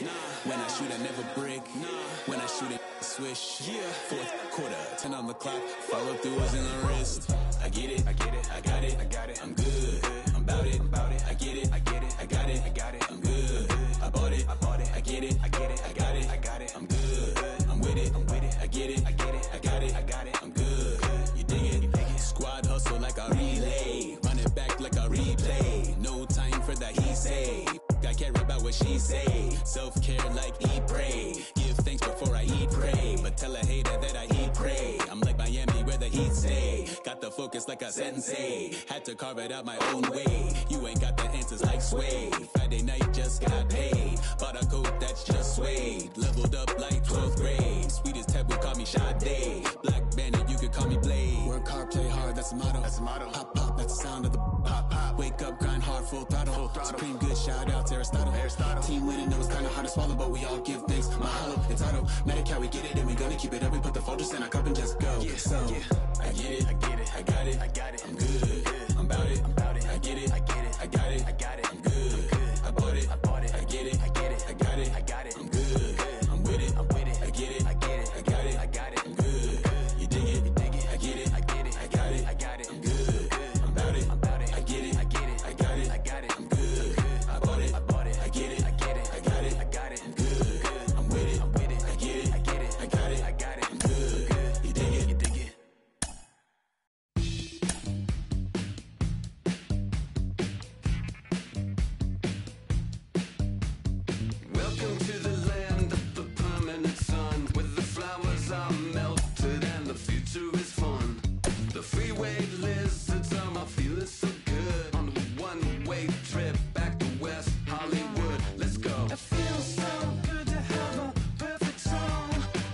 When I shoot, I never break. When I shoot, it swish. Fourth quarter, 10 on the clock. Follow through is in the wrist. I get it, I get it, I got it, I got it. I'm good, I'm about it, I get it, I get it, I got it, I got it. I'm good, I bought it, I get it, I get it, I got it, I got it. I'm good, I'm with it, I get it, I get it, I got it, I got it. I'm good, you dig it, squad hustle like a relay, run it back like a replay. No time for that he say. I care about what she say. Self-care like eat, pray. Give thanks before I eat, pray. But tell a hater that I eat, pray. I'm like Miami where the heat stay. Got the focus like a sensei. Had to carve it out my own way. You ain't got the answers like sway. Friday night just got paid. Bought a coat that's just suede. Leveled up like 12th grade. Sweetest taboo, call me Sade. Black Bandit, you could call me Blade. Work hard, play hard, that's the motto. That's the motto. Pop, pop, that's the sound of the pop, pop. Wake up, grind hard, full throttle. Supreme good, shout out to Aristotle. Team winning, know it's kinda hard to swallow, but we all give thanks. Mahalo, it's automatic how we get it, and we gonna keep it up. We put the focus in our cup and just go. So, I get it, I get it, I got it, I got it. I'm good, I'm about it, I get it, I get it, I got it, I got it. I'm good, I bought it, I get it, I get it, I got it, I got it. I'm good, I'm with it, I get it, I get it, I got it, I got it. I'm good, you dig it, I get it, I get it, I got it, I got it. I'm good, I'm about it, I get it, I get it, I got it, I got it. I'm good, I bought it, I get it, I get it, I got it, I got it. I'm good, I'm with it, I get it, I get it, I got it, I got it. I'm good, you dig it, Welcome to the land of the permanent sun, where the flowers are melted and the future is fun. The freeway lizards are feeling so good on the one-way trip back to West Hollywood. Let's go. It feels so good to have a perfect song.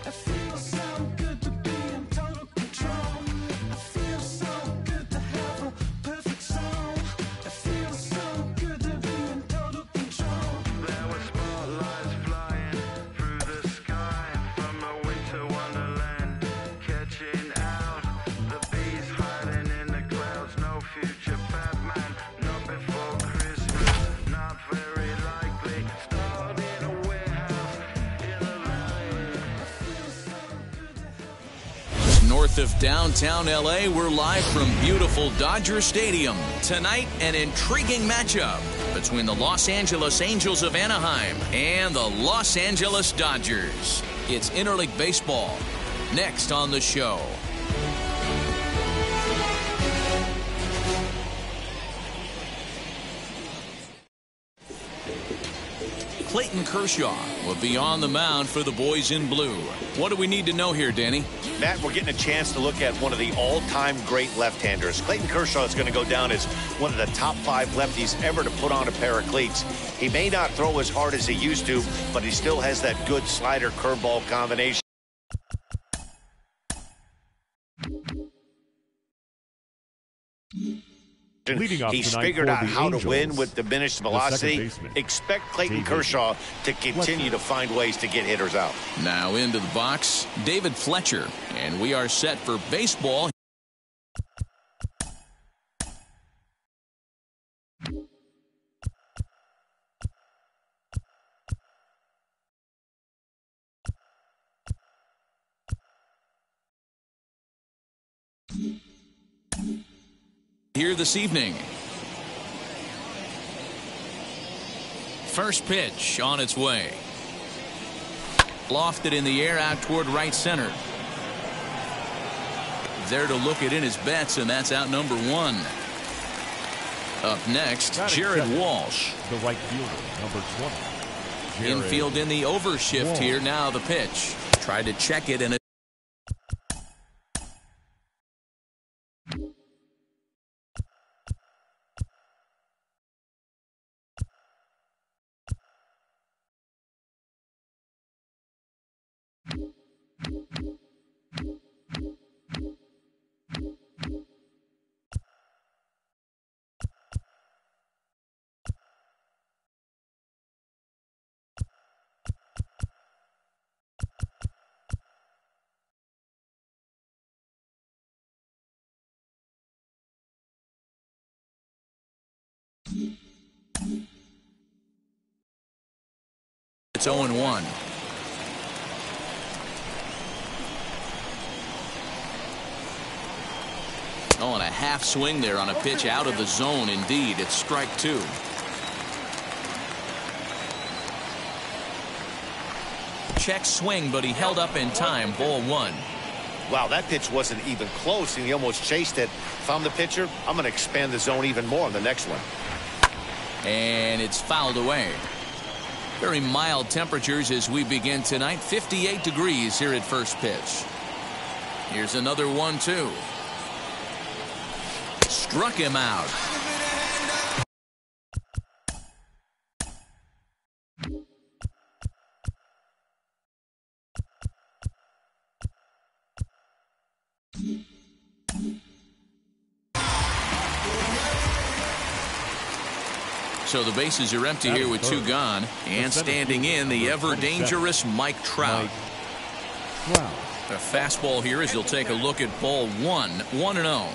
It feels so good to be in total control. It feels so good to have a perfect song. It feels so good to be in total control. There were spotlights flying through the sky from a winter wonderland, catching out the bees hiding in the clouds. No future Batman, not before Christmas, not very likely. Starred in a warehouse in the valley. North of downtown LA, we're live from beautiful Dodger Stadium. Tonight, an intriguing matchup between the Los Angeles Angels of Anaheim and the Los Angeles Dodgers. It's interleague baseball. Next on the show. Clayton Kershaw will be on the mound for the boys in blue. What do we need to know here, Danny? Matt, we're getting a chance to look at one of the all-time great left-handers. Clayton Kershaw is going to go down as one of the top 5 lefties ever to put on a pair of cleats. He may not throw as hard as he used to, but he still has that good slider curveball combination. He's figured out how to win with diminished velocity. Expect Clayton Kershaw to continue to find ways to get hitters out. Now into the box, David Fletcher, and we are set for baseball. Here this evening. First pitch on its way. Lofted in the air out toward right center. There to look it in his bets, and that's out number 1. Up next, Jared Walsh. The right fielder, number 20. Infield in the overshift here. Now the pitch. Tried to check it, and It's 0-1. Oh, and a half swing there on a pitch out of the zone. Indeed, it's strike 2. Check swing, but he held up in time. Ball 1. Wow, that pitch wasn't even close, and he almost chased it. If I'm the pitcher, I'm going to expand the zone even more on the next one. And it's fouled away. Very mild temperatures as we begin tonight. 58 degrees here at first pitch. Here's another 1-2. Struck him out. So the bases are empty here with 2 gone. And standing in, the ever-dangerous Mike Trout. A fastball here as he'll take a look at ball 1. 1-0.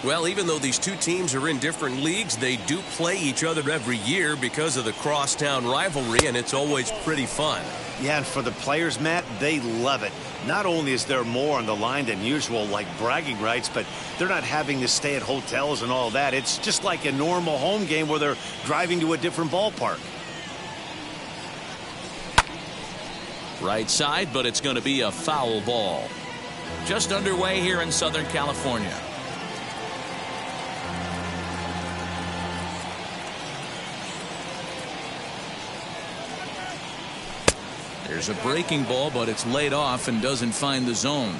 Well, even though these two teams are in different leagues, they do play each other every year because of the crosstown rivalry, and it's always pretty fun. Yeah, and for the players, Matt, they love it. Not only is there more on the line than usual, like bragging rights, but they're not having to stay at hotels and all that. It's just like a normal home game where they're driving to a different ballpark. Right side, but it's going to be a foul ball. Just underway here in Southern California. There's a breaking ball, but it's laid off and doesn't find the zone.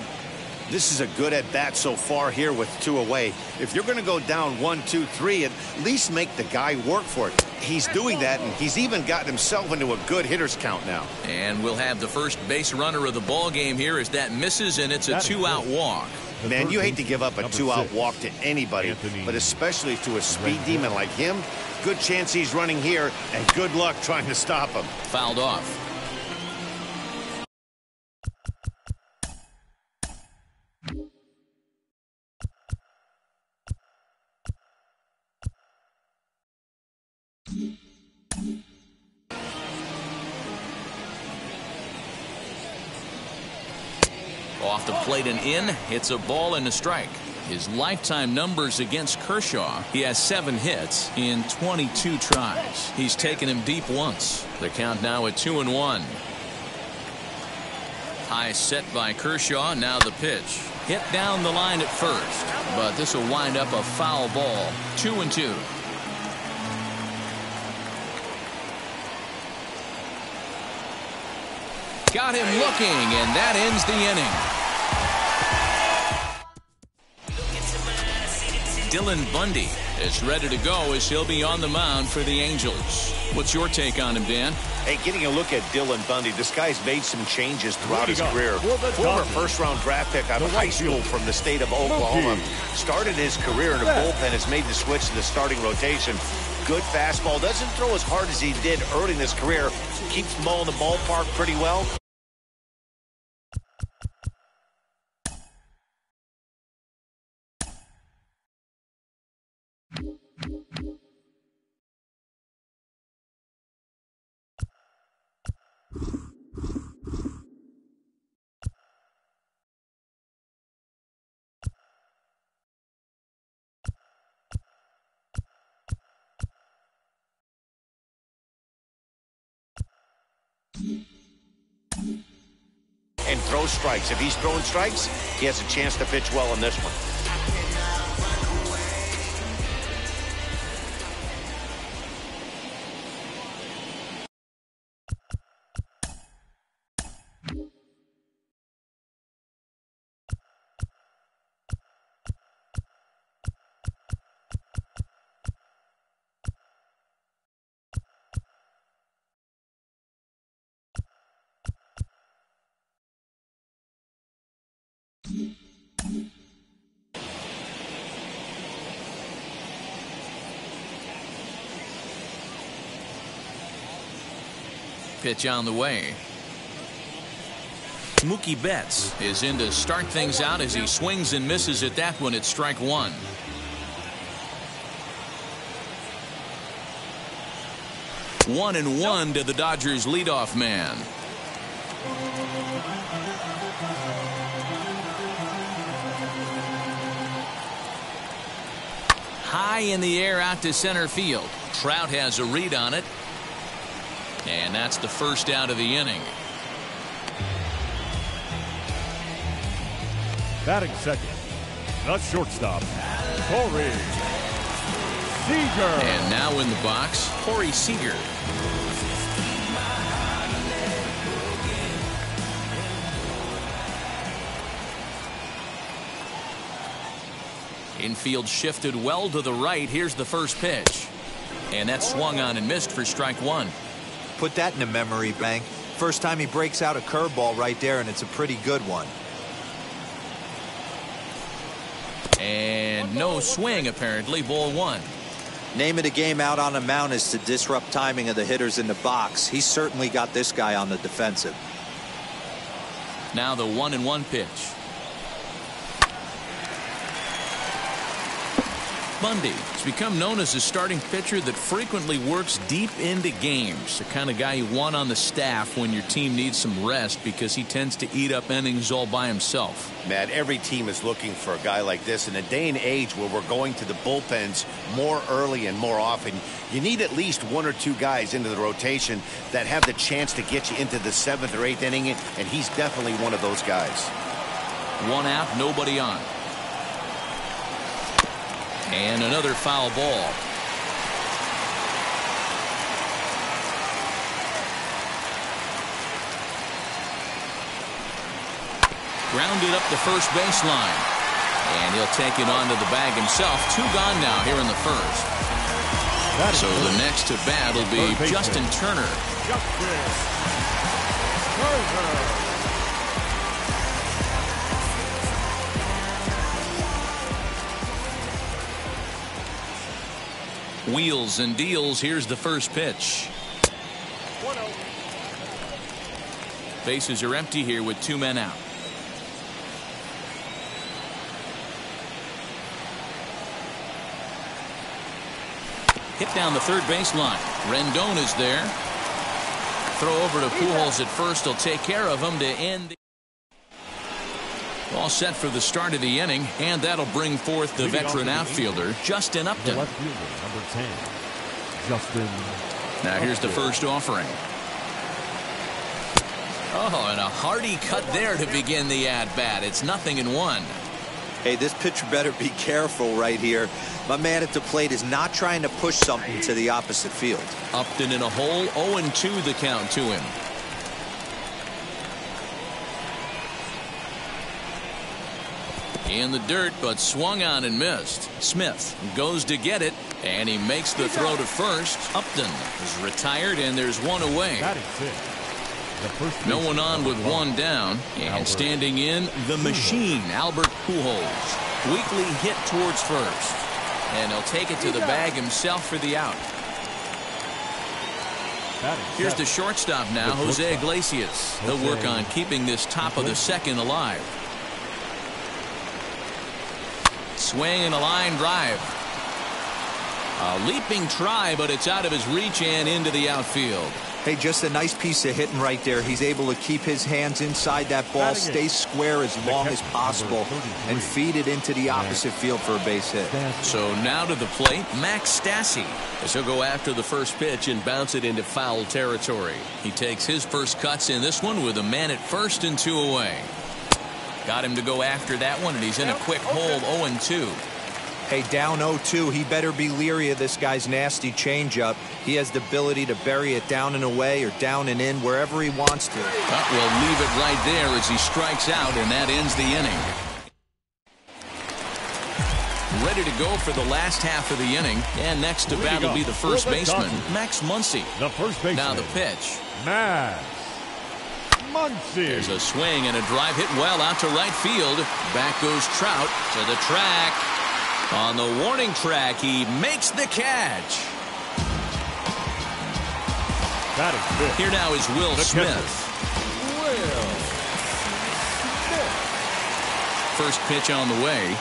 This is a good at-bat so far here with 2 away. If you're going to go down 1, 2, 3, at least make the guy work for it. He's doing that, and he's even gotten himself into a good hitter's count now. And we'll have the first base runner of the ball game here as that misses, and it's a 2-out walk. Man, you hate to give up a 2-out walk to anybody, but especially to a speed demon like him. Good chance he's running here, and good luck trying to stop him. Fouled off. Off the plate and in. It's a ball and a strike. His lifetime numbers against Kershaw: he has 7 hits in 22 tries. He's taken him deep once. The count now at 2-1. High set by Kershaw. Now the pitch. Hit down the line at first, but this will wind up a foul ball. 2-2. Got him looking, and that ends the inning. Dylan Bundy is ready to go as he'll be on the mound for the Angels. What's your take on him, Dan? Hey, getting a look at Dylan Bundy, this guy's made some changes throughout his career. Former first-round draft pick out of high school from the state of Oklahoma. Started his career in a bullpen, has made the switch to the starting rotation. Good fastball, doesn't throw as hard as he did early in his career. Keeps the ball in the ballpark pretty well. And throw strikes. If he's throwing strikes, he has a chance to pitch well in this one. Pitch on the way. Mookie Betts is in to start things out as he swings and misses at that one at strike 1. 1-1 to the Dodgers leadoff man. High in the air out to center field. Trout has a read on it. And that's the first out of the inning. Batting second, the shortstop, Corey Seager. And now in the box, Corey Seager. Infield shifted well to the right. Here's the first pitch. And that swung on and missed for strike one. Put that in a memory bank. First time he breaks out a curveball right there, and it's a pretty good one. And no swing, apparently. Ball one. Name of the game out on the mound is to disrupt timing of the hitters in the box. He's certainly got this guy on the defensive. Now the 1-1 pitch. Bundy has become known as a starting pitcher that frequently works deep into games. The kind of guy you want on the staff when your team needs some rest because he tends to eat up innings all by himself. Matt, every team is looking for a guy like this. In a day and age where we're going to the bullpens more early and more often, you need at least one or two guys into the rotation that have the chance to get you into the 7th or 8th inning, and he's definitely one of those guys. One out, nobody on. And another foul ball. Grounded up the first baseline. And he'll take it onto the bag himself. 2 gone now here in the first. So the next to bat will be Justin Turner. Wheels and deals. Here's the first pitch. Bases are empty here with 2 men out. Hit down the third baseline. Rendon is there. Throw over to Pujols at first. He'll take care of him to end the... All set for the start of the inning, and that'll bring forth the veteran outfielder, Justin Upton. The left fielder, number 10, Justin. Now here's the first offering. Oh, and a hearty cut there to begin the at-bat. It's 0-1. Hey, this pitcher better be careful right here. My man at the plate is not trying to push something to the opposite field. Upton in a hole, 0-2 the count to him. In the dirt, but swung on and missed. Smith goes to get it, and he makes the throw to first. Upton is retired, and there's one away. No one on with one down, and standing in, the machine, Albert Pujols. Weakly hit towards first, and he'll take it to the bag himself for the out. Here's the shortstop now, Jose Iglesias. He'll work on keeping this top of the second alive. Swing and a line drive. A leaping try, but it's out of his reach and into the outfield. Hey, just a nice piece of hitting right there. He's able to keep his hands inside that ball, stay square as long as possible, and feed it into the opposite field for a base hit. So now to the plate, Max Stassi, as he'll go after the first pitch and bounce it into foul territory. He takes his first cuts in this one with a man at first and 2 away. Got him to go after that one, and he's in a quick hole, 0-2. Hey, down 0-2. He better be leery of this guy's nasty changeup. He has the ability to bury it down and away or down and in, wherever he wants to. But we'll leave it right there as he strikes out, and that ends the inning. Ready to go for the last half of the inning, and next to bat will be the first baseman, Max Muncy. The first baseman. Now the pitch. Max Muncy. There's a swing and a drive hit well out to right field. Back goes Trout to the track. On the warning track, he makes the catch. Here now is Will Smith. First pitch on the way.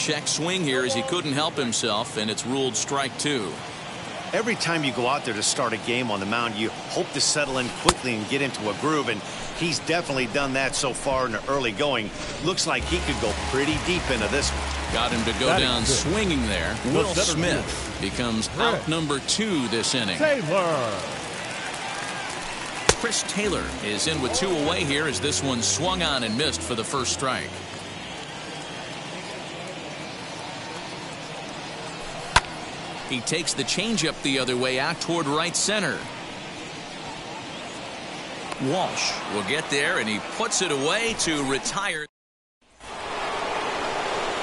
check swing here as he couldn't help himself, and it's ruled strike 2. Every time you go out there to start a game on the mound, you hope to settle in quickly and get into a groove, and he's definitely done that so far in the early going. Looks like he could go pretty deep into this one. Got him to go down swinging there. Will Smith becomes out number 2 this inning. Taylor. Chris Taylor is in with 2 away here as this one swung on and missed for the first strike. He takes the changeup the other way out toward right center. Walsh will get there, and he puts it away to retire.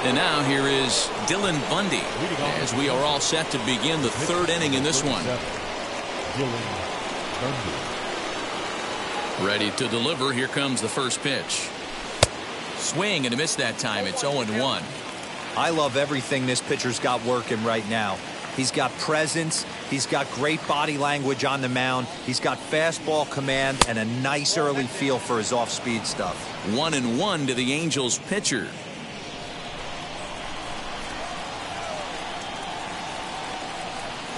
And now here is Dylan Bundy as we are all set to begin the 3rd inning in this one. Dylan Bundy. Ready to deliver. Here comes the first pitch. Swing and a miss that time. It's 0-1. I love everything this pitcher's got working right now. He's got presence. He's got great body language on the mound. He's got fastball command and a nice early feel for his off-speed stuff. 1-1 to the Angels pitcher.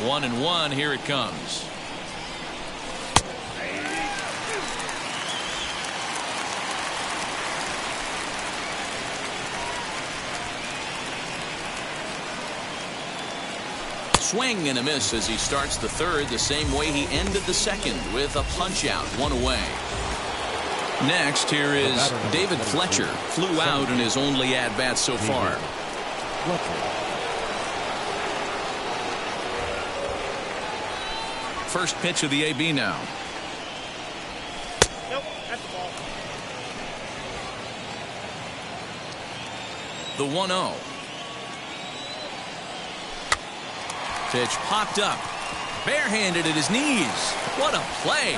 One and one. Here it comes. Swing and a miss as he starts the 3rd the same way he ended the 2nd with a punch out, 1 away. Next, here is David Fletcher. Flew out in his only at-bat so far. First pitch of the AB now. Nope, that's the ball. The 1-0. Pitch popped up. Barehanded at his knees. What a play.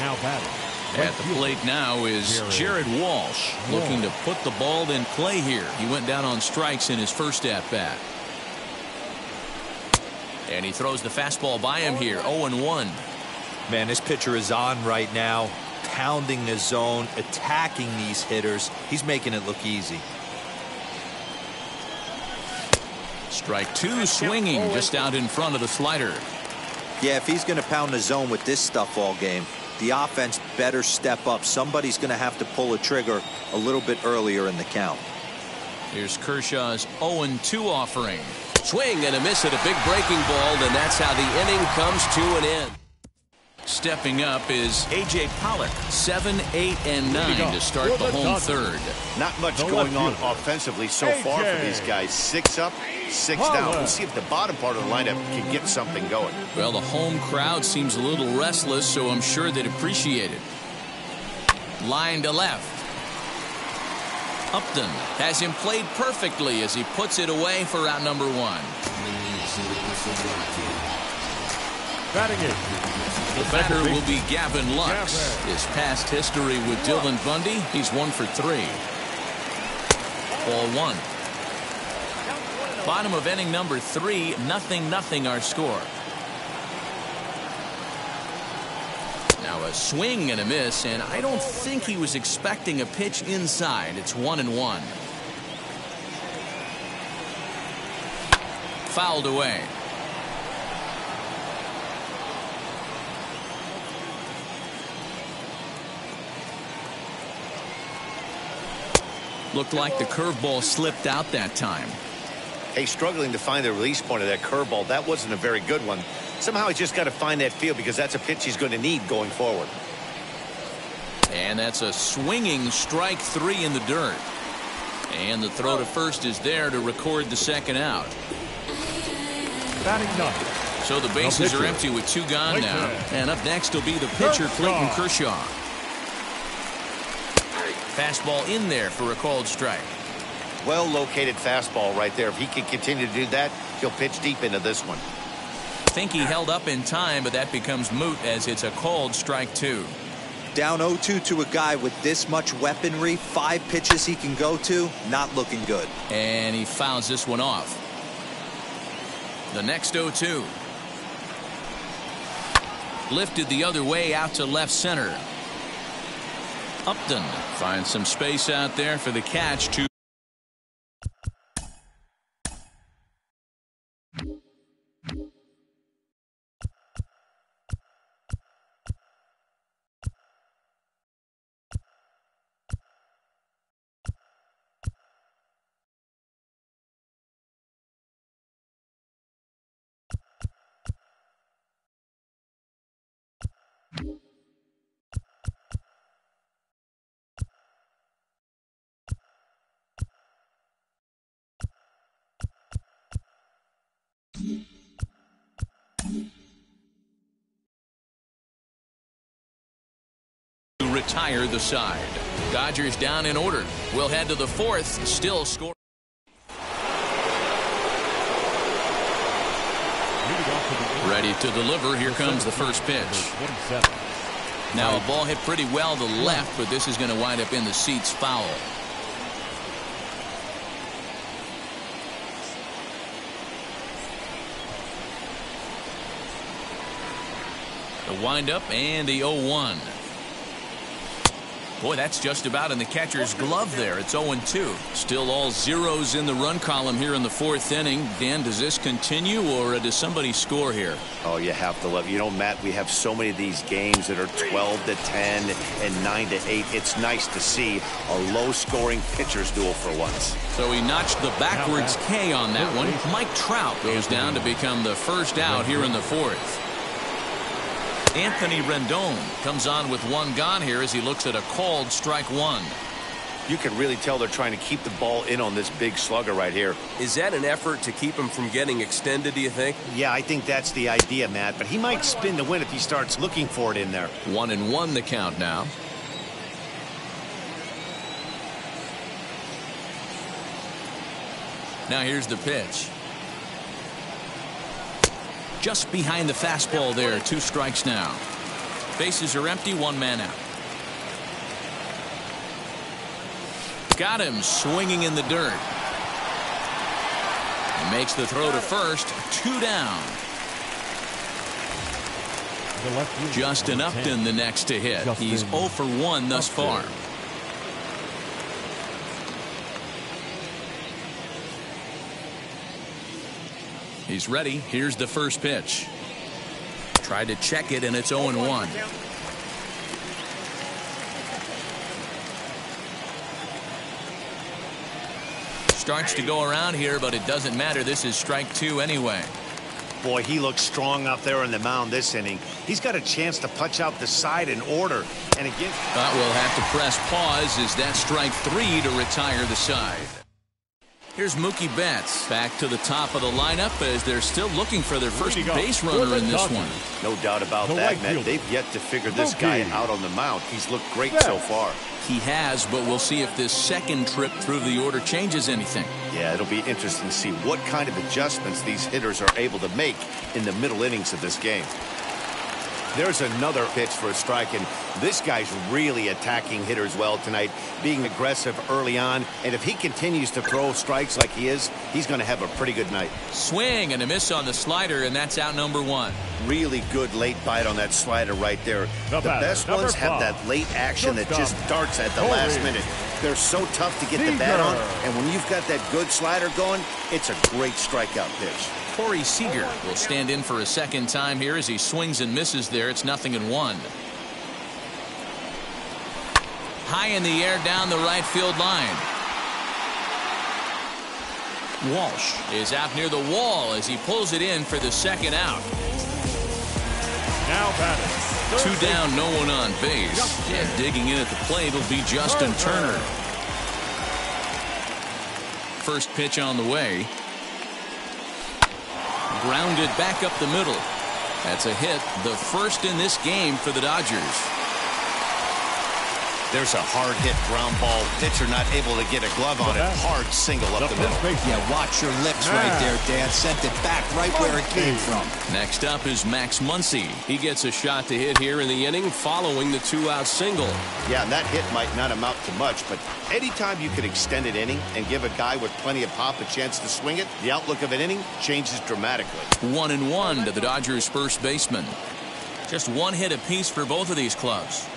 Now batting. At the plate now is Jared Walsh, looking to put the ball in play here. He went down on strikes in his first at-bat. And he throws the fastball by him here. 0-1. Man, this pitcher is on right now, pounding the zone, attacking these hitters. He's making it look easy. Strike 2 swinging just out in front of the slider. Yeah, if he's going to pound the zone with this stuff all game, the offense better step up. Somebody's going to have to pull a trigger a little bit earlier in the count. Here's Kershaw's 0-2 offering. Swing and a miss at a big breaking ball, and that's how the inning comes to an end. Stepping up is A.J. Pollock, 7, 8, and 9 to start the home 3rd. Not much going on offensively so far for these guys. 6 up, 6 down. We'll see if the bottom part of the lineup can get something going. Well, the home crowd seems a little restless, so I'm sure they'd appreciate it. Line to left. Upton has him played perfectly as he puts it away for out number 1. Batting it. The batter will be Gavin Lux. His past history with Dylan Bundy, he's 1 for 3. Ball 1. Bottom of inning number 3, 0-0 our score. Now a swing and a miss, and I don't think he was expecting a pitch inside. It's 1-1. Fouled away. Looked like the curveball slipped out that time. Hey, struggling to find the release point of that curveball. That wasn't a very good one. Somehow he's just got to find that feel because that's a pitch he's going to need going forward. And that's a swinging strike 3 in the dirt. And the throw to first is there to record the 2nd out. Batting 9. So the bases are empty with 2 gone now. And up next will be the pitcher, Clayton Kershaw. Fastball in there for a called strike. Well located fastball right there. If he can continue to do that, he'll pitch deep into this one. Think he held up in time, but that becomes moot as it's a called strike 2. Down 0-2 to a guy with this much weaponry, 5 pitches he can go to, not looking good. And he fouls this one off. The next 0-2. Lifted the other way out to left center. Upton finds some space out there for the catch to retire the side. Dodgers down in order. We'll head to the fourth. Still score. Ready to deliver. Here comes the first pitch. Now a ball hit pretty well to left, but this is going to wind up in the seats foul. The windup and the 0-1. Boy, that's just about in the catcher's glove there. It's 0-2. Still all zeros in the run column here in the fourth inning. Dan, does this continue or does somebody score here? Oh, you have to love. You know, Matt, we have so many of these games that are 12-10 and 9-8. It's nice to see a low-scoring pitcher's duel for once. So he notched the backwards K on that one. Mike Trout goes down to become the first out here in the fourth. Anthony Rendon comes on with one gone here as he looks at a called strike one. You can really tell they're trying to keep the ball in on this big slugger right here. Is that an effort to keep him from getting extended, do you think? Yeah, I think that's the idea, Matt. But he might spin to win if he starts looking for it in there. 1-1 the count now. Now here's the pitch. Just behind the fastball there. 2 strikes now. Bases are empty. 1 man out. Got him swinging in the dirt. He makes the throw to first. 2 down. Justin Upton the next to hit. He's 0 for 1 thus far. He's ready. Here's the first pitch. Tried to check it, and it's 0-1. Starts to go around here, but it doesn't matter. This is strike 2 anyway. Boy, he looks strong out there on the mound this inning. He's got a chance to punch out the side in order. And again, But we'll have to press pause as that strike 3 to retire the side. Here's Mookie Betts back to the top of the lineup as they're still looking for their first base runner in this one. No doubt about that, man. They've yet to figure this guy out on the mound. He's looked great so far. He has, but we'll see if this second trip through the order changes anything. Yeah, it'll be interesting to see what kind of adjustments these hitters are able to make in the middle innings of this game. There's another pitch for a strike, and this guy's really attacking hitters well tonight, being aggressive early on. And if he continues to throw strikes like he is, he's going to have a pretty good night. Swing and a miss on the slider, and that's out number 1. Really good late bite on that slider right there. The best ones have that late action that just darts at the last minute. They're so tough to get the bat on, and when you've got that good slider going, it's a great strikeout pitch. Corey Seager will stand in for a second time here as he swings and misses there. It's 0-1. High in the air down the right field line. Walsh is out near the wall as he pulls it in for the second out. Now batting. 2 down, no one on base. And digging in at the plate will be Justin Turner. First pitch on the way. Grounded back up the middle. That's a hit, the first in this game for the Dodgers. There's a hard hit ground ball. Pitcher not able to get a glove on it. Hard single up the middle. Yeah, watch your lips right there, Dan. Sent it back right where it came from. Next up is Max Muncy. He gets a shot to hit here in the inning following the 2-out single. Yeah, and that hit might not amount to much, but anytime you can extend an inning and give a guy with plenty of pop a chance to swing it, the outlook of an inning changes dramatically. 1-1 to the Dodgers' first baseman. Just 1 hit apiece for both of these clubs.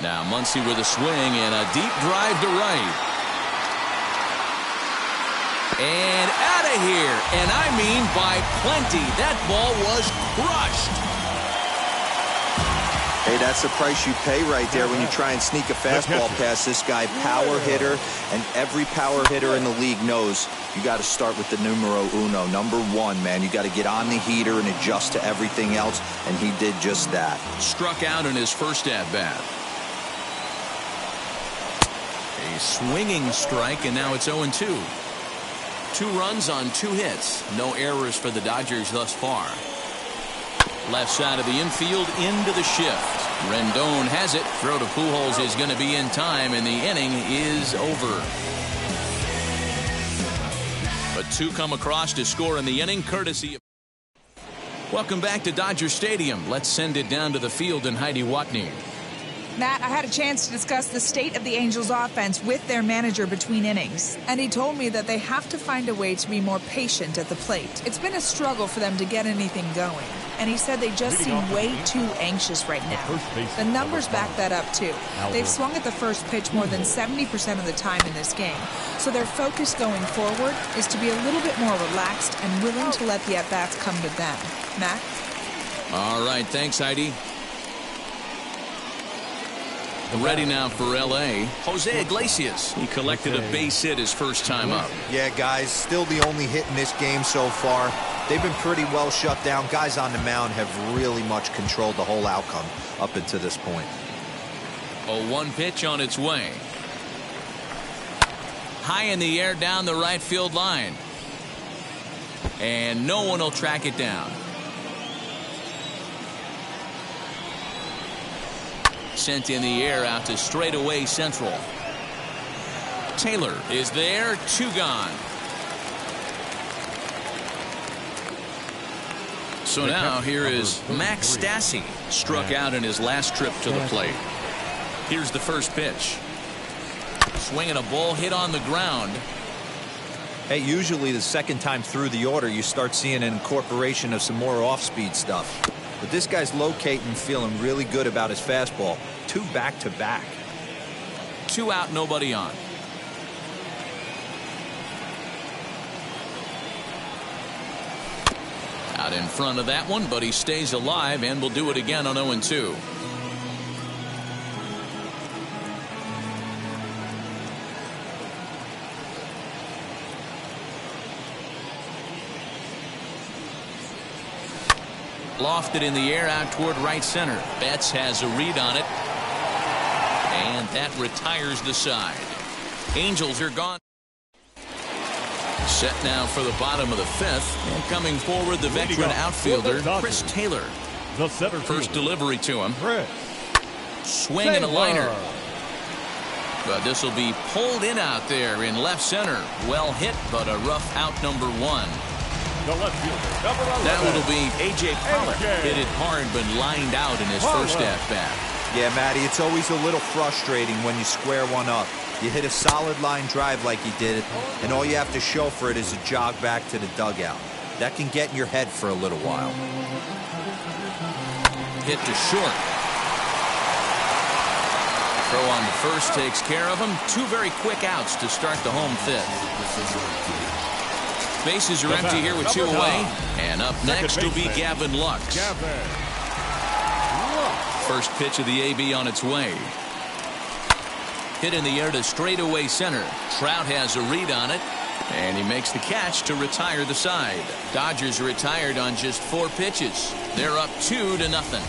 Now Muncy with a swing and a deep drive to right. And out of here. And I mean by plenty. That ball was crushed. Hey, that's the price you pay right there when you try and sneak a fastball past this guy. Power hitter, and every power hitter in the league knows you got to start with the numero uno, number one, man. You got to get on the heater and adjust to everything else, and he did just that. Struck out in his first at-bat. A swinging strike, and now it's 0-2. 2 runs on 2 hits. No errors for the Dodgers thus far. Left side of the infield into the shift. Rendon has it. Throw to Pujols is going to be in time, and the inning is over. But 2 come across to score in the inning, courtesy of... Welcome back to Dodger Stadium. Let's send it down to the field and Heidi Watney. Matt, I had a chance to discuss the state of the Angels offense with their manager between innings, and he told me that they have to find a way to be more patient at the plate. It's been a struggle for them to get anything going, and he said they just seem way too anxious right now. The numbers back that up too. They've swung at the first pitch more than 70% of the time in this game, so their focus going forward is to be a little bit more relaxed and willing to let the at-bats come to them. Matt? All right, thanks, Heidi. Ready now for L.A., Jose Iglesias. He collected a base hit his first time up. Yeah, guys, still the only hit in this game so far. They've been pretty well shut down. Guys on the mound have really much controlled the whole outcome up until this point. A 1 pitch on its way. High in the air down the right field line. And no one will track it down. Sent in the air out to straightaway central. Taylor is there. 2 gone. So now here is Max Stassi. Struck out in his last trip to the plate. Here's the first pitch. Swinging a ball hit on the ground. Hey, usually the second time through the order you start seeing an incorporation of some more off-speed stuff. But this guy's locating, feeling really good about his fastball. 2 back-to-back. 2 out, nobody on. Out in front of that one, but he stays alive and will do it again on 0-2. Lofted in the air out toward right center. Betts has a read on it. And that retires the side. Angels are gone. Set now for the bottom of the 5th. And coming forward, the veteran outfielder, Chris Taylor. First delivery to him. Swing and a liner. But this will be pulled in out there in left center. Well hit, but a rough out number 1. That will be A.J. Pollock. Hit it hard, but lined out in his first at-bat. Yeah, Matty, it's always a little frustrating when you square one up. You hit a solid line drive like he did, and all you have to show for it is a jog back to the dugout. That can get in your head for a little while. Hit to short. Throw on the first takes care of him. 2 very quick outs to start the home 5th. Bases are empty here with 2 away. And up next will be Gavin Lux. First pitch of the AB on its way. Hit in the air to straightaway center. Trout has a read on it. And he makes the catch to retire the side. Dodgers are retired on just 4 pitches. They're up 2-0.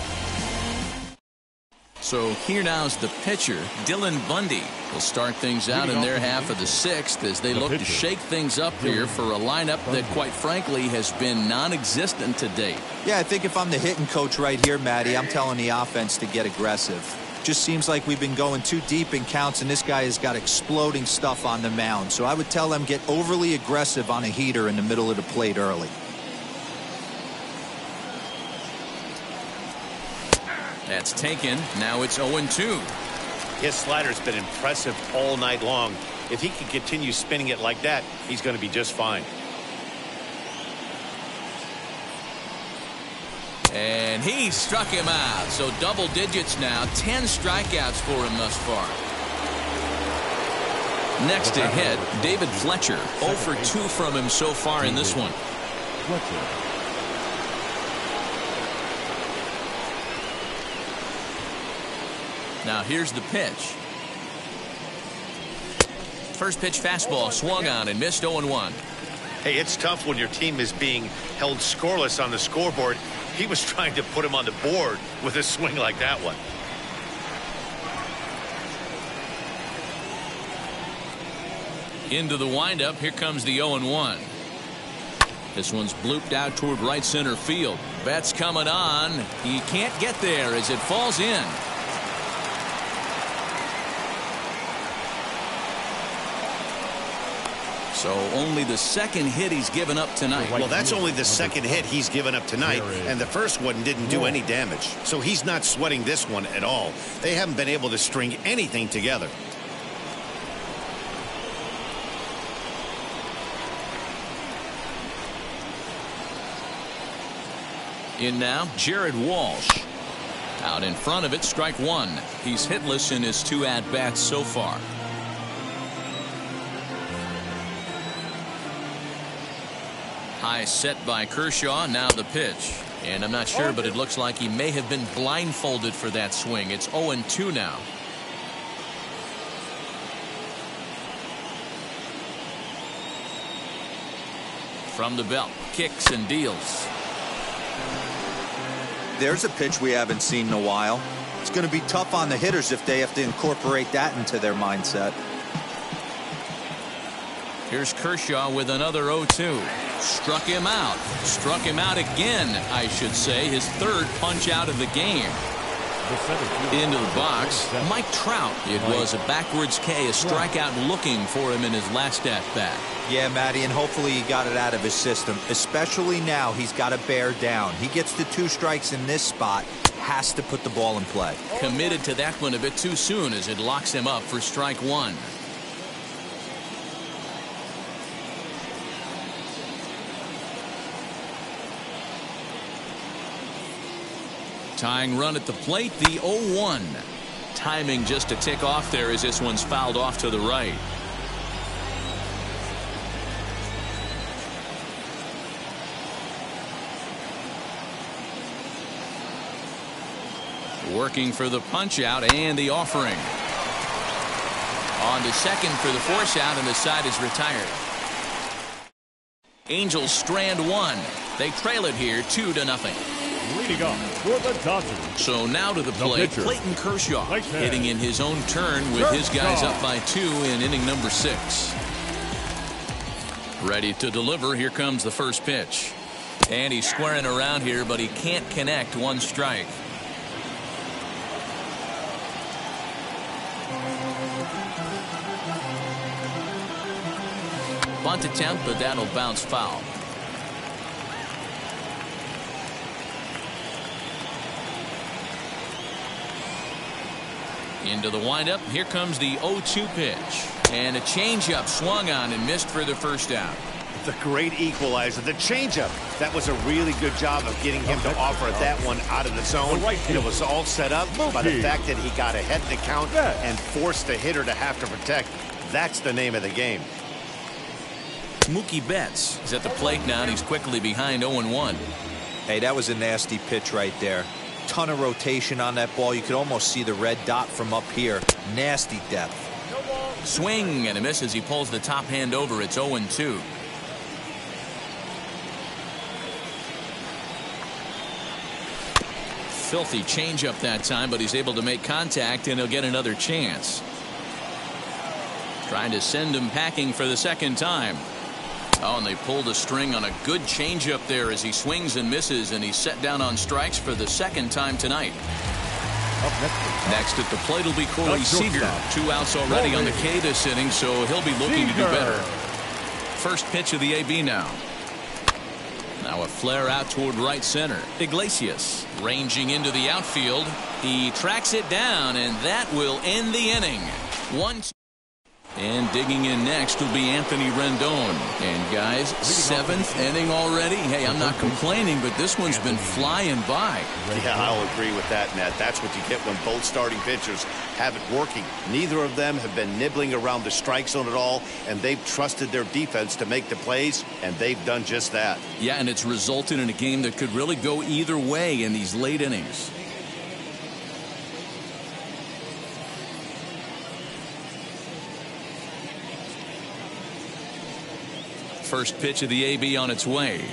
So here now's the pitcher, Dylan Bundy, will start things out in their half of the 6th as they look to shake things up here for a lineup that, quite frankly, has been non-existent to date. Yeah, I think if I'm the hitting coach right here, Matty, I'm telling the offense to get aggressive. Just seems like we've been going too deep in counts, and this guy has got exploding stuff on the mound. So I would tell them get overly aggressive on a heater in the middle of the plate early. That's taken. Now it's 0-2. His slider's been impressive all night long. If he can continue spinning it like that, he's going to be just fine. And And he struck him out. So double digits now. 10 strikeouts for him thus far. Next to hit, David Fletcher. 0 for 2 from him so far in this one. Now here's the pitch. First pitch fastball swung on and missed 0-1. Hey, it's tough when your team is being held scoreless on the scoreboard. He was trying to put him on the board with a swing like that one. Into the windup. Here comes the 0-1. This one's blooped out toward right center field. Betts coming on. He can't get there as it falls in. So only the second hit he's given up tonight. Well, that's only the second hit he's given up tonight, and the first one didn't do any damage. So he's not sweating this one at all. They haven't been able to string anything together. In now, Jared Walsh. Out in front of it, strike one. He's hitless in his 2 at-bats so far. High set by Kershaw. Now the pitch. And I'm not sure, but it looks like he may have been blindfolded for that swing. It's 0-2 now. From the belt, kicks and deals. There's a pitch we haven't seen in a while. It's going to be tough on the hitters if they have to incorporate that into their mindset. Here's Kershaw with another 0-2. Struck him out. Struck him out again, I should say. His third punch out of the game. Into the box, Mike Trout. It was a backwards K, a strikeout looking for him in his last at-bat. Yeah, Matty, and hopefully he got it out of his system. Especially now, he's got to bear down. He gets the 2 strikes in this spot, has to put the ball in play. Committed to that one a bit too soon as it locks him up for strike one. Tying run at the plate, the 0-1. Timing just a tick off there as this one's fouled off to the right. Working for the punch out and the offering. On to second for the force out, and the side is retired. Angels strand one. They trail it here 2-0. Leading off for the Dodgers. So now to the plate, Clayton Kershaw hitting in his own turn with his guys up by 2 in inning number 6. Ready to deliver. Here comes the first pitch. And he's squaring around here, but he can't connect. 1 strike. Bunt attempt, but that'll bounce foul. Into the windup. Here comes the 0-2 pitch. And a changeup swung on and missed for the first out. The great equalizer, the changeup. That was a really good job of getting him to offer that one out of the zone. It was all set up by the fact that he got ahead in the count and forced the hitter to have to protect. That's the name of the game. Mookie Betts is at the plate now, and he's quickly behind 0-1. Hey, that was a nasty pitch right there. Ton of rotation on that ball. You could almost see the red dot from up here. Nasty depth. Swing and a miss as he pulls the top hand over. It's 0-2. Filthy changeup that time, but he's able to make contact, and he'll get another chance. Trying to send him packing for the second time. Oh, and they pulled a string on a good changeup there as he swings and misses, and he's set down on strikes for the second time tonight. Next at the plate will be Corey Seager. 2 outs already on the K this inning, so he'll be looking to do better. First pitch of the AB now. Now a flare out toward right center. Iglesias ranging into the outfield. He tracks it down, and that will end the inning. 1-2. And digging in next will be Anthony Rendon. And guys, 7th inning already. Hey, I'm not complaining, but this one's been flying by. Yeah, I'll agree with that, Matt. That's what you get when both starting pitchers have it working. Neither of them have been nibbling around the strike zone at all, and they've trusted their defense to make the plays, and they've done just that. Yeah, and it's resulted in a game that could really go either way in these late innings. First pitch of the AB on its way. Hit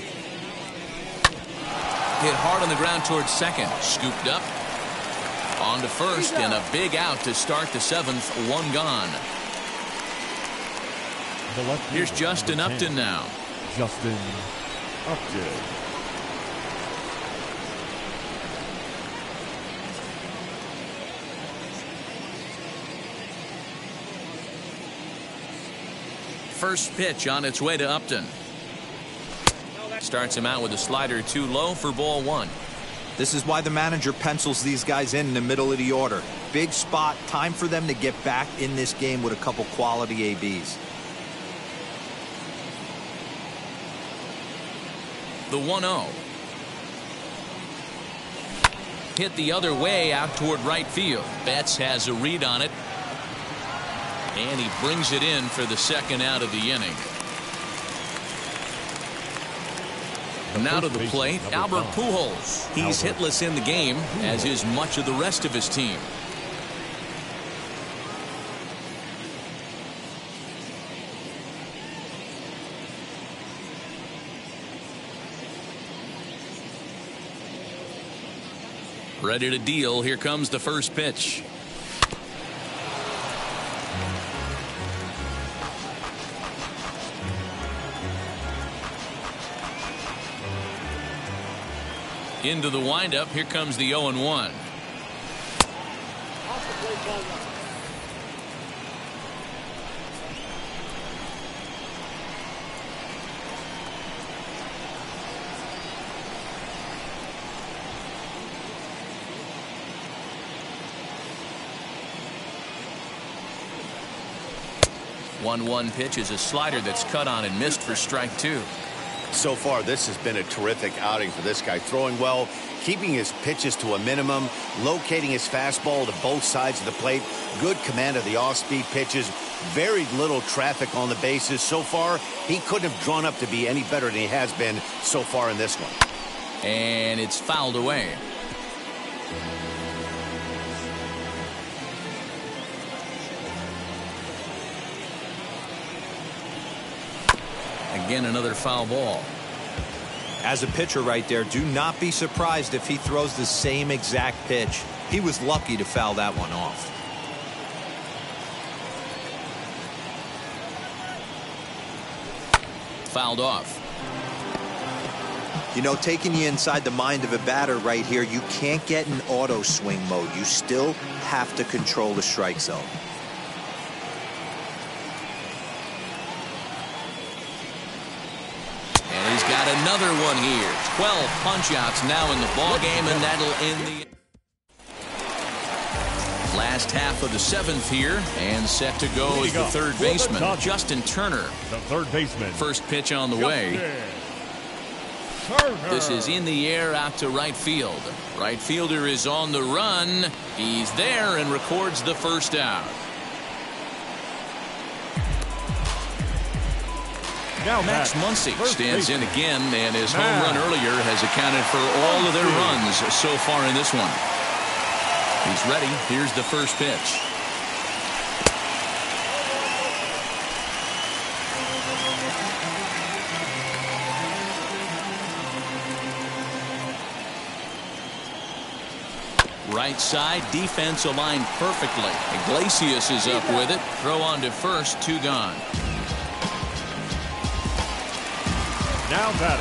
hard on the ground towards second. Scooped up. On to first, and a big out to start the 7th. 1 gone. Here's Justin Upton now. Justin Upton. First pitch on its way to Upton. Starts him out with a slider too low for ball 1. This is why the manager pencils these guys in the middle of the order. Big spot, time for them to get back in this game with a couple quality ABs. The 1-0. Hit the other way out toward right field. Betts has a read on it. And he brings it in for the 2nd out of the inning. Now to the plate, Albert Pujols. He's hitless in the game, as is much of the rest of his team. Ready to deal. Here comes the first pitch. Into the windup. Here comes the 0-1. One pitch is a slider that's cut on and missed for strike 2. So far, this has been a terrific outing for this guy. Throwing well, keeping his pitches to a minimum, locating his fastball to both sides of the plate. Good command of the off-speed pitches. Very little traffic on the bases. So far, he couldn't have drawn up to be any better than he has been so far in this one. And it's fouled away. Again, another foul ball. As a pitcher right there, do not be surprised if he throws the same exact pitch. He was lucky to foul that one off. Fouled off. You know, taking you inside the mind of a batter right here, you can't get in auto swing mode. You still have to control the strike zone. Got another one here. 12 punch-outs now in the ball game, and that'll end the last half of the 7th here, and set to go is the third baseman, Justin Turner. The third baseman. First pitch on the way. This is in the air out to right field. Right fielder is on the run. He's there and records the first out. Now Max Muncy stands in again, and his home run earlier has accounted for all of their runs so far in this one. He's ready. Here's the first pitch. Right side, defense aligned perfectly. Iglesias is up with it. Throw on to first, 2 gone.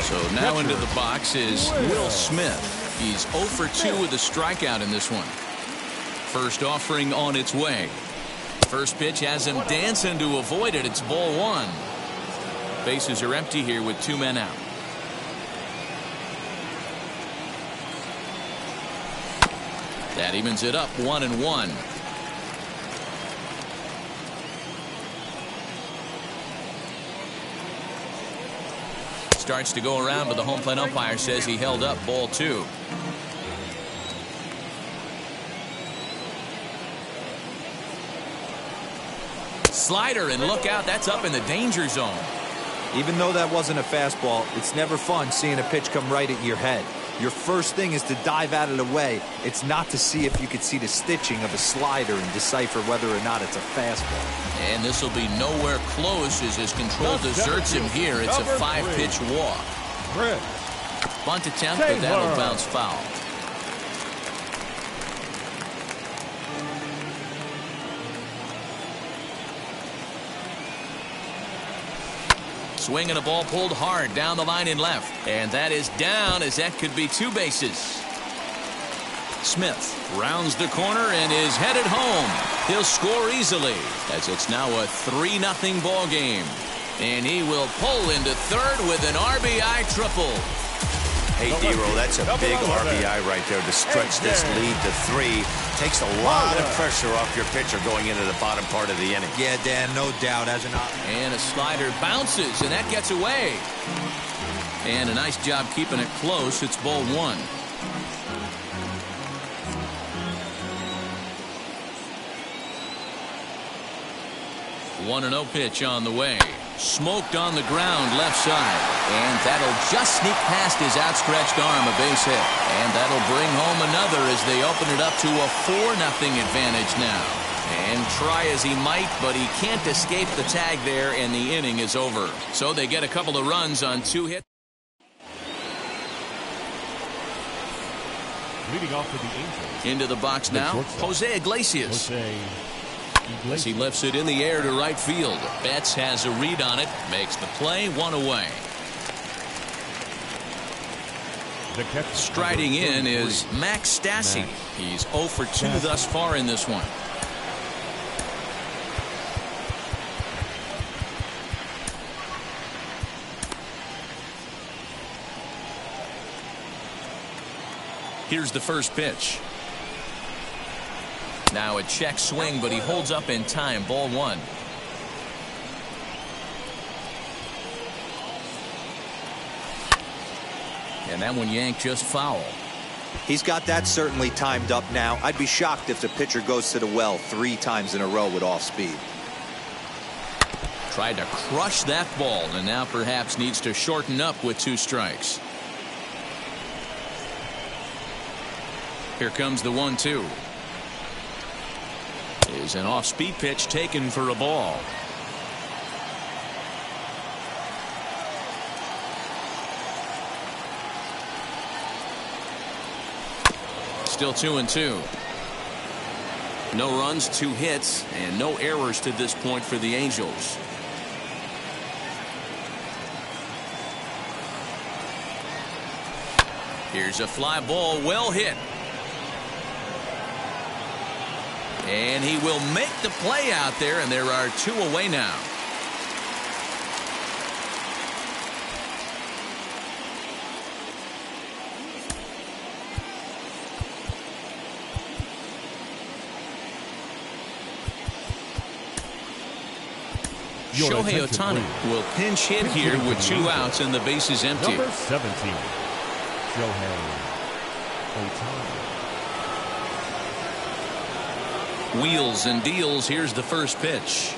So now into the box is Will Smith. He's 0 for 2 with a strikeout in this one. First offering on its way. First pitch has him dancing to avoid it. It's ball 1. Bases are empty here with 2 men out. That evens it up 1-1. Starts to go around, but the home plate umpire says he held up. Ball 2. Slider, and look out, that's up in the danger zone. Even though that wasn't a fastball, it's never fun seeing a pitch come right at your head. Your first thing is to dive out of the way. It's not to see if you could see the stitching of a slider and decipher whether or not it's a fastball. And this will be nowhere close as his control deserts him here. It's a 5-pitch walk. Bunt attempt, but that'll bounce foul. Swinging a ball pulled hard down the line and left. And that is down, as that could be 2 bases. Smith rounds the corner and is headed home. He'll score easily, as it's now a 3-0 ball game. And he will pull into third with an RBI triple. Hey, D-Roll, that's a big RBI right there to stretch this lead to 3. Takes a lot of pressure off your pitcher going into the bottom part of the inning. Yeah, Dan, no doubt. And a slider bounces, and that gets away. And a nice job keeping it close. It's ball 1. 1-0 pitch on the way. Smoked on the ground left side. And that'll just sneak past his outstretched arm, a base hit. And that'll bring home another as they open it up to a 4-0 advantage now. And try as he might, but he can't escape the tag there, and the inning is over. So they get a couple of runs on 2 hits. Leading off for the Angels. Into the box now, Jose Iglesias. As he lifts it in the air to right field. Betts has a read on it, makes the play, 1 away. Striding in is Max Stassi. He's 0 for 2 thus far in this one. Here's the first pitch. Now a check swing, but he holds up in time. Ball 1. And that one yanked just foul. He's got that certainly timed up now. I'd be shocked if the pitcher goes to the well 3 times in a row with off speed. Tried to crush that ball, and now perhaps needs to shorten up with 2 strikes. Here comes the 1-2. Is an off-speed pitch taken for a ball. Still 2-2. No runs, 2 hits, and no errors to this point for the Angels. Here's a fly ball, well hit. And he will make the play out there, and there are 2 away now. Shohei Ohtani will pinch hit here with 2 outs and the bases empty. Number 17, Shohei Ohtani. Wheels and deals. Here's the first pitch.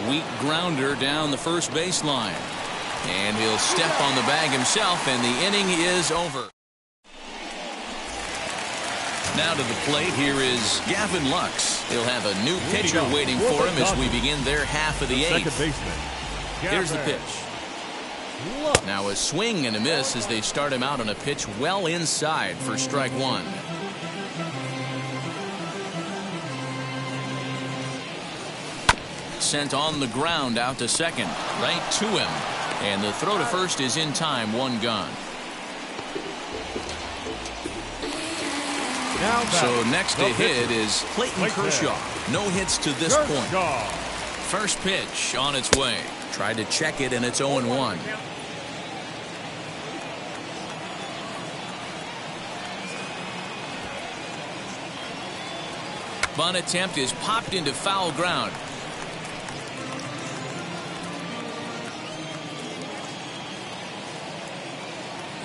Weak grounder down the first baseline. And he'll step on the bag himself, and the inning is over. Now to the plate, here is Gavin Lux. He'll have a new pitcher waiting for him as we begin their half of the 8th. Here's the pitch. Now a swing and a miss as they start him out on a pitch well inside for strike 1. Sent on the ground out to second, right to him, and the throw to first is in time. 1 gone. So next to hit is Clayton Kershaw. No hits to this point. First pitch on its way. Tried to check it, and it's 0-1. Bunt attempt is popped into foul ground.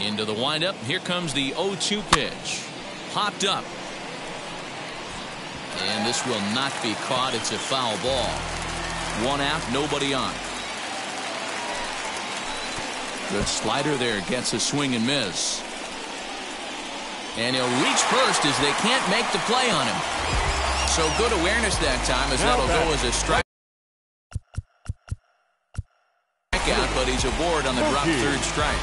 Into the windup. Here comes the 0-2 pitch. Popped up. And this will not be caught. It's a foul ball. 1 out, nobody on. Good slider there. Gets a swing and miss. And he'll reach first as they can't make the play on him. So good awareness that time as that'll go as a strike. Out, but he's aboard on the drop third strike.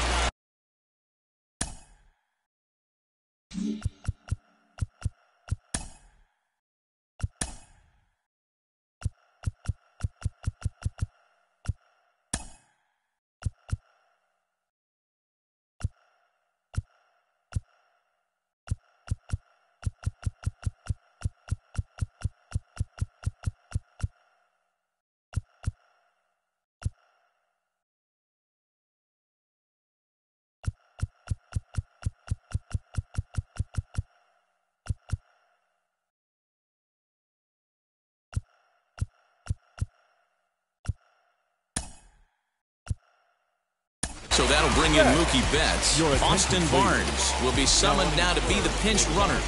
So that'll bring in Mookie Betts. Austin Barnes will be summoned now to be the pinch runner.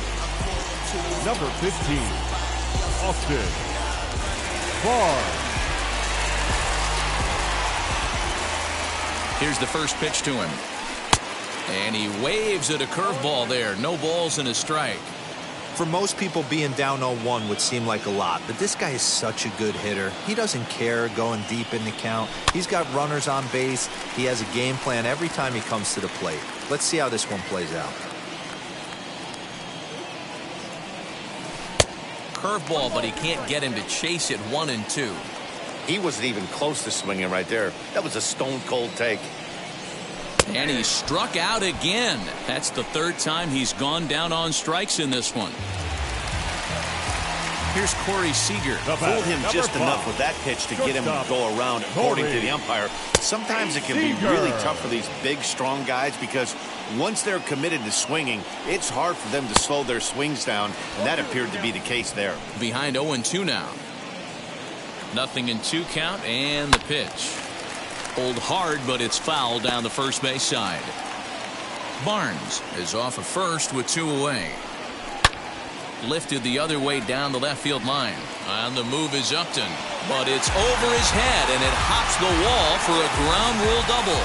Number 15, Austin Barnes. Here's the first pitch to him. And he waves at a curveball there. No balls and a strike. For most people, being down 0-1 would seem like a lot, but this guy is such a good hitter. He doesn't care going deep in the count. He's got runners on base. He has a game plan every time he comes to the plate. Let's see how this one plays out. Curveball, but he can't get him to chase it 1-2. He wasn't even close to swinging right there. That was a stone-cold take. And he struck out again. That's the third time he's gone down on strikes in this one. Here's Corey Seager. Fooled him just enough with that pitch to get him to go around, according to the umpire. Sometimes it can be really tough for these big, strong guys because once they're committed to swinging, it's hard for them to slow their swings down, and that appeared to be the case there. Behind 0-2 now. 0-2 count, and the pitch. Pulled hard, but it's foul down the first base side. Barnes is off of first with 2 away. Lifted the other way down the left field line. And the move is Upton. But it's over his head, and it hops the wall for a ground rule double.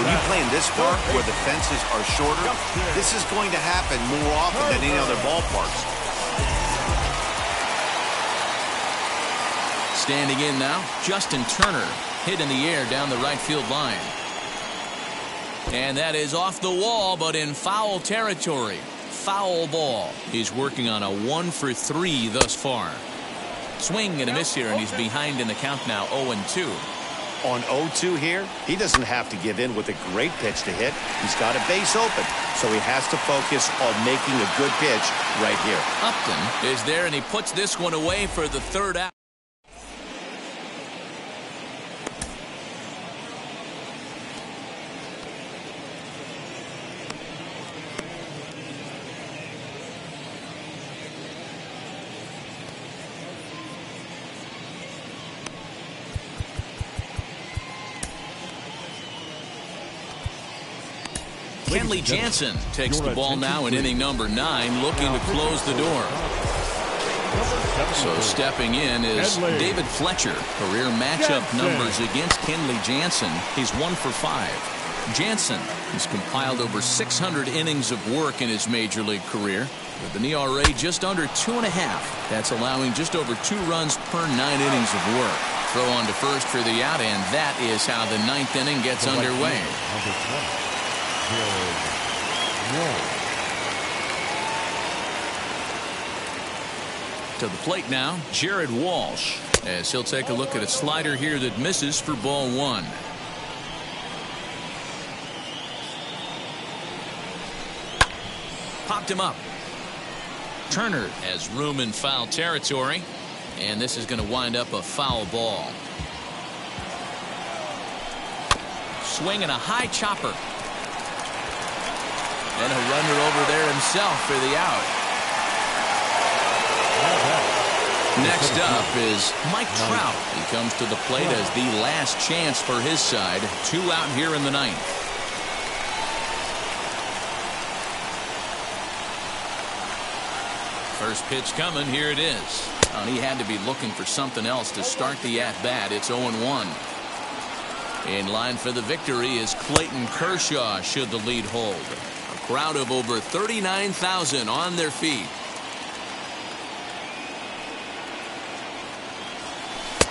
When you play in this park where the fences are shorter, this is going to happen more often than any other ballparks. Standing in now, Justin Turner. Hit in the air down the right field line. And that is off the wall, but in foul territory. Foul ball. He's working on a 1-for-3 thus far. Swing and a miss here, and he's behind in the count now, 0-2. On 0-2 here, he doesn't have to give in with a great pitch to hit. He's got a base open, so he has to focus on making a good pitch right here. Upton is there, and he puts this one away for the third out. Kenley Jansen takes the ball now in inning number 9, looking to close the door. So stepping in is David Fletcher. Career matchup numbers against Kenley Jansen. He's 1 for 5. Jansen has compiled over 600 innings of work in his major league career with an ERA just under 2.5. That's allowing just over 2 runs per 9 innings of work. Throw on to first for the out, and that is how the 9th inning gets underway. To the plate now, Jared Walsh, as he'll take a look at a slider here that misses for ball 1. Popped him up. Turner has room in foul territory, and this is going to wind up a foul ball. Swing and a high chopper. And a runner over there himself for the out. Next up is Mike Trout. He comes to the plate as the last chance for his side. 2 out here in the 9th. First pitch coming. Here it is. And he had to be looking for something else to start the at-bat. It's 0-1. In line for the victory is Clayton Kershaw, should the lead hold. A crowd of over 39,000 on their feet.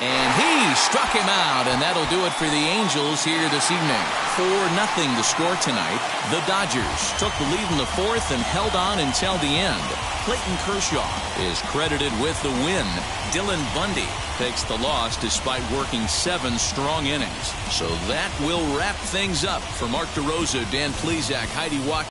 And he struck him out, and that'll do it for the Angels here this evening. 4-0 the score tonight. The Dodgers took the lead in the fourth and held on until the end. Clayton Kershaw is credited with the win. Dylan Bundy takes the loss despite working 7 strong innings. So that will wrap things up. For Mark DeRosa, Dan Plesac, Heidi Watt.